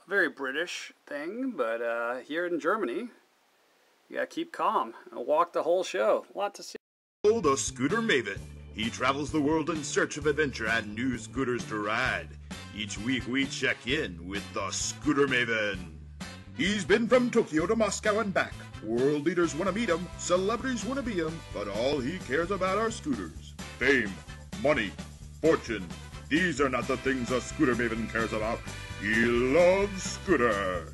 Very British thing, but here in Germany, you gotta keep calm and walk the whole show. A lot to see. The scooter maven. He travels the world in search of adventure and new scooters to ride. Each week we check in with the Scooter Maven. He's been from Tokyo to Moscow and back. World leaders want to meet him, celebrities want to be him, but all he cares about are scooters. Fame, money, fortune. These are not the things a Scooter Maven cares about. He loves scooters.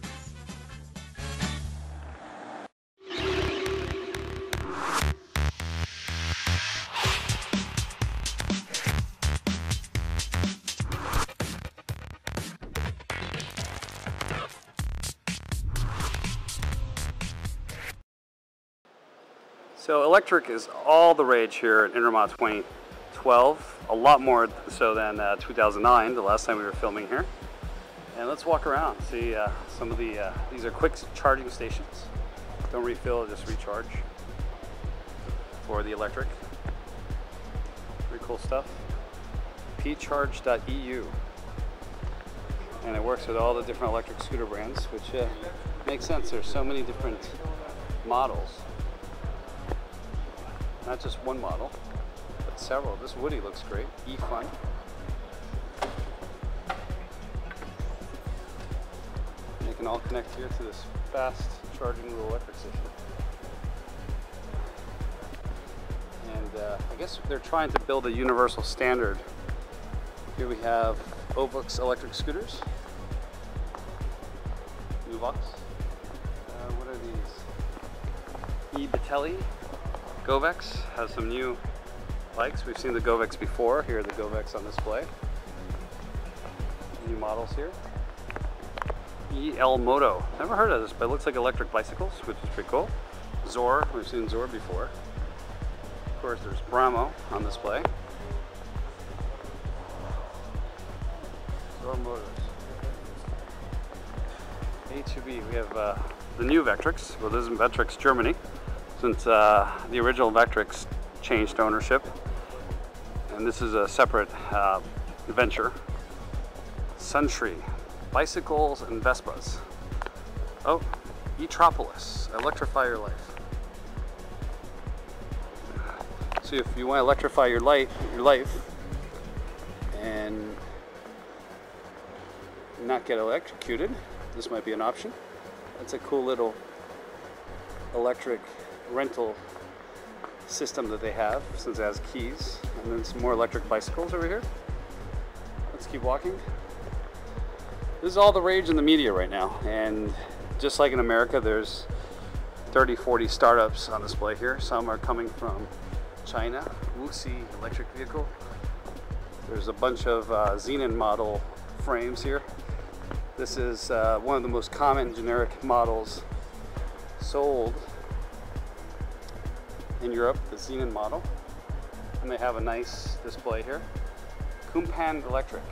So electric is all the rage here at Intermot 2012, a lot more so than 2009, the last time we were filming here. And let's walk around, see some of the, these are quick charging stations. Don't refill, just recharge for the electric. Pretty cool stuff. pcharge.eu. And it works with all the different electric scooter brands, which makes sense. There's so many different models. Not just one model, but several. This Woody looks great. E-Fun. They can all connect here to this fast charging little electric station. And I guess they're trying to build a universal standard. Here we have Ovux electric scooters. Nuvox. What are these? Benelli. Govex has some new bikes. We've seen the Govex before. Here are the Govex on display. New models here. EL Moto. Never heard of this, but it looks like electric bicycles, which is pretty cool. Zor. We've seen Zor before. Of course, there's Bramo on display. Zor Motors. A2B. We have the new Vectrix. Well, this is Vectrix Germany, since the original Vectrix changed ownership, and this is a separate venture. Suntree, bicycles and Vespas. Oh, Etropolis, electrify your life. So if you want to electrify your life, and not get electrocuted, this might be an option. That's a cool little electric rental system that they have, since it has keys. And then some more electric bicycles over here. Let's keep walking. This is all the rage in the media right now, and just like in America, there's 30-40 startups on display here. Some are coming from China. Wuxi electric vehicle. There's a bunch of Xenon model frames here. This is one of the most common generic models sold in Europe, the Xenon model, and they have a nice display here. Kumpan Electric.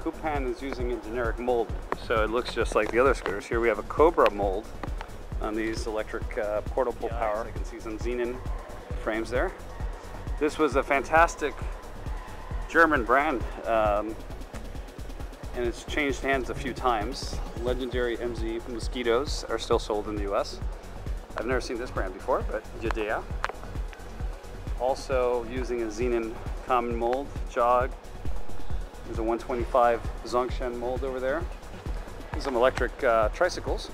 Kumpan is using a generic mold, so it looks just like the other scooters. Here we have a Cobra mold on these electric portable power. I can see some Xenon frames there. This was a fantastic German brand, and it's changed hands a few times. Legendary MZ mosquitoes are still sold in the US. I've never seen this brand before, but Jadea. Also using a Xenon common mold. Jog. There's a 125 Zongshan mold over there. There's some electric tricycles.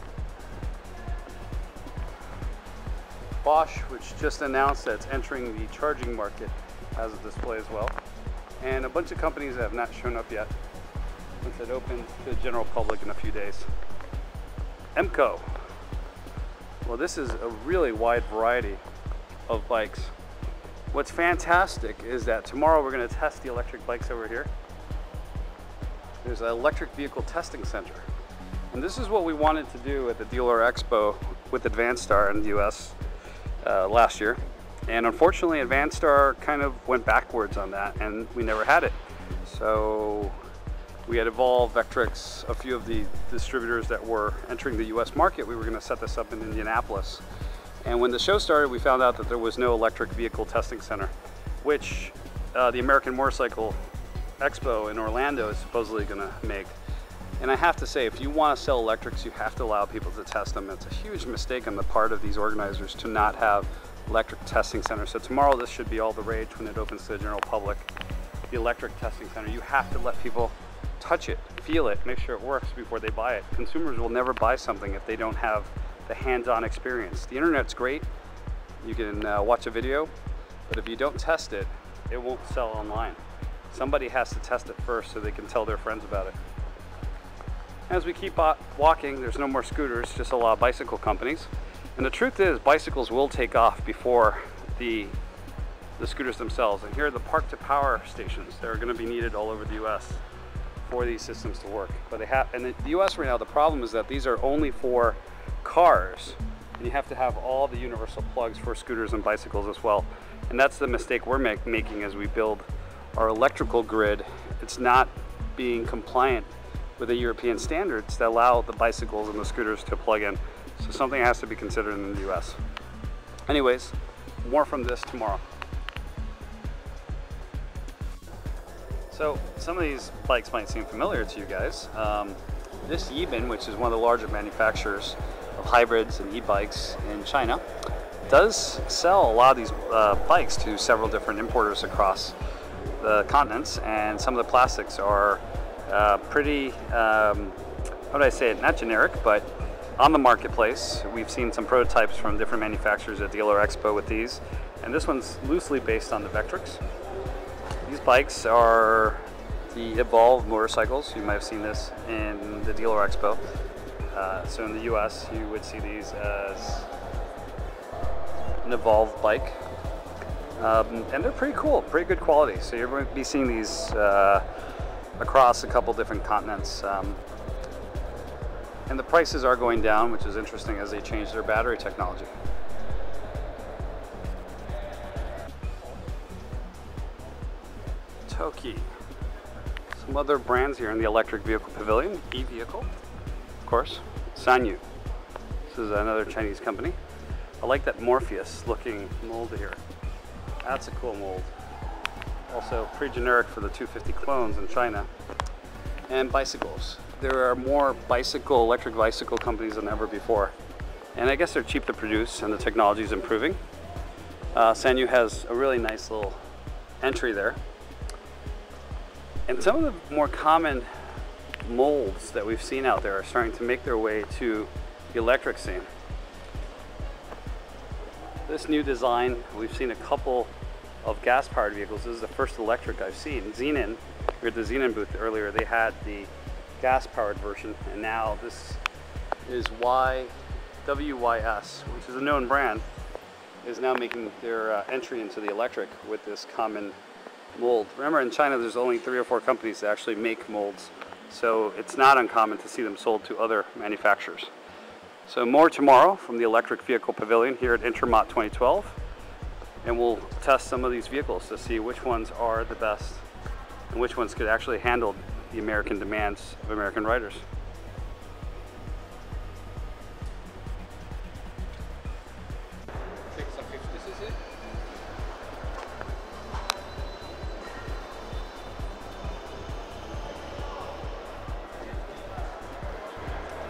Bosch, which just announced that it's entering the charging market, has a display as well. And a bunch of companies that have not shown up yet, since it opened to the general public in a few days. Kymco. Well, this is a really wide variety of bikes. What's fantastic is that tomorrow we're going to test the electric bikes over here. There's an electric vehicle testing center. And this is what we wanted to do at the Dealer Expo with Advanstar in the US last year. And unfortunately, Advanstar kind of went backwards on that, and we never had it. So we had evolved Vectrix, a few of the distributors that were entering the US market. We were going to set this up in Indianapolis. And when the show started, we found out that there was no electric vehicle testing center, which the American Motorcycle Expo in Orlando is supposedly going to make. And I have to say, if you want to sell electrics, you have to allow people to test them. It's a huge mistake on the part of these organizers to not have electric testing centers. So tomorrow this should be all the rage when it opens to the general public. The electric testing center, you have to let people touch it, feel it, make sure it works before they buy it. Consumers will never buy something if they don't have the hands-on experience. The internet's great, you can watch a video, but if you don't test it, it won't sell online. Somebody has to test it first so they can tell their friends about it. As we keep walking, there's no more scooters, just a lot of bicycle companies. And the truth is, bicycles will take off before the scooters themselves. And here are the park-to-power stations that are going to be needed all over the US for these systems to work. But they have, and in the US right now, the problem is that these are only for cars. And you have to have all the universal plugs for scooters and bicycles as well. And that's the mistake we're making as we build our electrical grid. It's not being compliant with the European standards that allow the bicycles and the scooters to plug in. So something has to be considered in the US. Anyways, more from this tomorrow. So some of these bikes might seem familiar to you guys. This Yeben, which is one of the larger manufacturers of hybrids and e-bikes in China, does sell a lot of these bikes to several different importers across the continents, and some of the plastics are pretty, how would I say it, not generic, but on the marketplace. We've seen some prototypes from different manufacturers at Dealer Expo with these, and this one's loosely based on the Vectrix. These bikes are the Evolve motorcycles. You might have seen this in the Dealer Expo. So in the US, you would see these as an Evolve bike. And they're pretty cool, pretty good quality. So you're going to be seeing these across a couple different continents. And the prices are going down, which is interesting as they change their battery technology. Toki. Some other brands here in the electric vehicle pavilion. E-vehicle, of course. Sanyu. This is another Chinese company. I like that Morpheus looking mold here. That's a cool mold. Also pretty generic for the 250 clones in China. And bicycles. There are more electric bicycle companies than ever before. And I guess they're cheap to produce and the technology is improving. Sanyu has a really nice little entry there. And some of the more common molds that we've seen out there are starting to make their way to the electric scene. This new design, we've seen a couple of gas-powered vehicles. This is the first electric I've seen. Zenin, we were at the Zenin booth earlier, they had the gas-powered version, and now this is WYS, which is a known brand, is now making their entry into the electric with this common mold. Remember, in China there's only 3 or 4 companies that actually make molds, so it's not uncommon to see them sold to other manufacturers. So more tomorrow from the Electric Vehicle Pavilion here at Intermot 2012, and we'll test some of these vehicles to see which ones are the best and which ones could actually handle the American demands of American riders.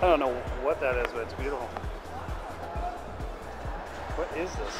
I don't know what that is, but it's beautiful. What is this?